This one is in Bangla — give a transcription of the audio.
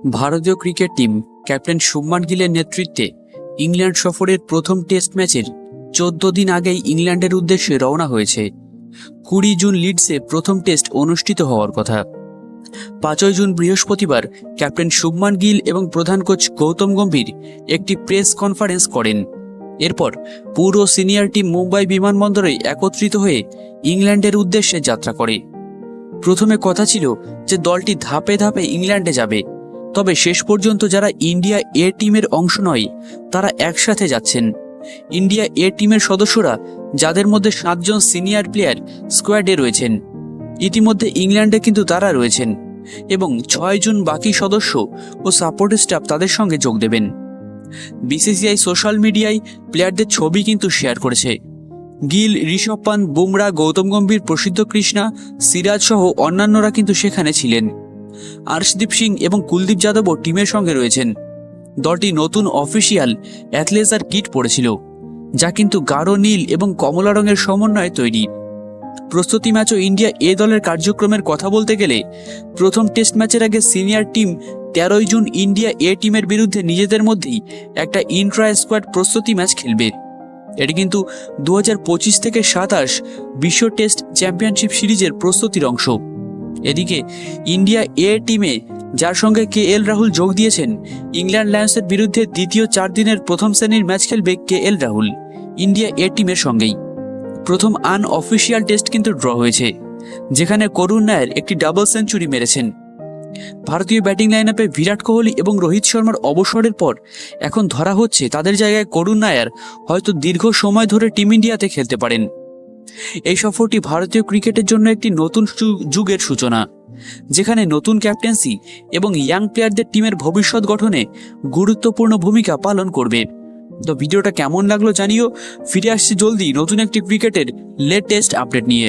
ভারতীয় ক্রিকেট টিম ক্যাপ্টেন শুভমান গিলের নেতৃত্বে ইংল্যান্ড সফরের প্রথম টেস্ট ম্যাচের 14 দিন আগেই ইংল্যান্ডের উদ্দেশ্যে রওনা হয়েছে। 20 জুন লিডসে প্রথম টেস্ট অনুষ্ঠিত হওয়ার কথা। 5 জুন বৃহস্পতিবার ক্যাপ্টেন শুভমান গিল এবং প্রধান কোচ গৌতম গম্ভীর একটি প্রেস কনফারেন্স করেন। এরপর পুরো সিনিয়র টিম মুম্বাই বিমানবন্দরে একত্রিত হয়ে ইংল্যান্ডের উদ্দেশ্যে যাত্রা করে। প্রথমে কথা ছিল যে দলটি ধাপে ধাপে ইংল্যান্ডে যাবে, তবে শেষ পর্যন্ত যারা ইন্ডিয়া এ টিমের অংশ নয় তারা একসাথে যাচ্ছেন। ইন্ডিয়া এ টিমের সদস্যরা, যাদের মধ্যে 7 জন সিনিয়র প্লেয়ার স্কোয়াডে রয়েছেন, ইতিমধ্যে ইংল্যান্ডে কিন্তু তারা রয়েছেন এবং 6 জুন বাকি সদস্য ও সাপোর্ট স্টাফ তাদের সঙ্গে যোগ দেবেন। বিসিসিআই সোশ্যাল মিডিয়ায় প্লেয়ারদের ছবি কিন্তু শেয়ার করেছে। গিল, ঋষভ পান্ত, বুমরা, গৌতম গম্ভীর, প্রসিদ্ধ কৃষ্ণা, সিরাজ সহ অন্যান্যরা কিন্তু সেখানে ছিলেন। আর্শদীপ সিং এবং কুলদীপ যাদবও টিমের সঙ্গে রয়েছেন। দলটি নতুন অফিসিয়াল অ্যাথলেজার কিট পরেছিল, যা কিন্তু গাঢ় নীল এবং কমলা রঙের সমন্বয়ে তৈরি। প্রস্তুতি ম্যাচ ও ইন্ডিয়া এ দলের কার্যক্রমের কথা বলতে গেলে প্রথম টেস্ট ম্যাচের আগে সিনিয়র টিম 13 জুন ইন্ডিয়া এ টিমের বিরুদ্ধে নিজেদের মধ্যেই একটা ইন্ট্রা স্কোয়াড প্রস্তুতি ম্যাচ খেলবে। এটি কিন্তু 2025 থেকে 27 বিশ্ব টেস্ট চ্যাম্পিয়নশিপ সিরিজের প্রস্তুতির অংশ। এদিকে ইন্ডিয়া এ টিমে যার সঙ্গে KL রাহুল যোগ দিয়েছেন, ইংল্যান্ড লায়ন্সের বিরুদ্ধে দ্বিতীয় 4 দিনের প্রথম শ্রেণীর ম্যাচ খেলবে KL রাহুল ইন্ডিয়া এ টিমের সঙ্গেই। প্রথম আনঅফিসিয়াল টেস্ট কিন্তু ড্র হয়েছে, যেখানে করুণ নায়ার একটি ডাবল সেঞ্চুরি মেরেছেন। ভারতীয় ব্যাটিং লাইন আপে বিরাট কোহলি এবং রোহিত শর্মার অবসরের পর এখন ধরা হচ্ছে তাদের জায়গায় করুণ নায়ার হয়তো দীর্ঘ সময় ধরে টিম ইন্ডিয়াতে খেলতে পারেন। এই সফরটি ভারতীয় ক্রিকেটের জন্য একটি নতুন যুগের সূচনা, যেখানে নতুন ক্যাপ্টেন্সি এবং ইয়াং প্লেয়ারদের টিমের ভবিষ্যৎ গঠনে গুরুত্বপূর্ণ ভূমিকা পালন করবে। তো ভিডিওটা কেমন লাগলো জানিও। ফিরে আসছি জলদি নতুন একটি ক্রিকেটের লেটেস্ট আপডেট নিয়ে।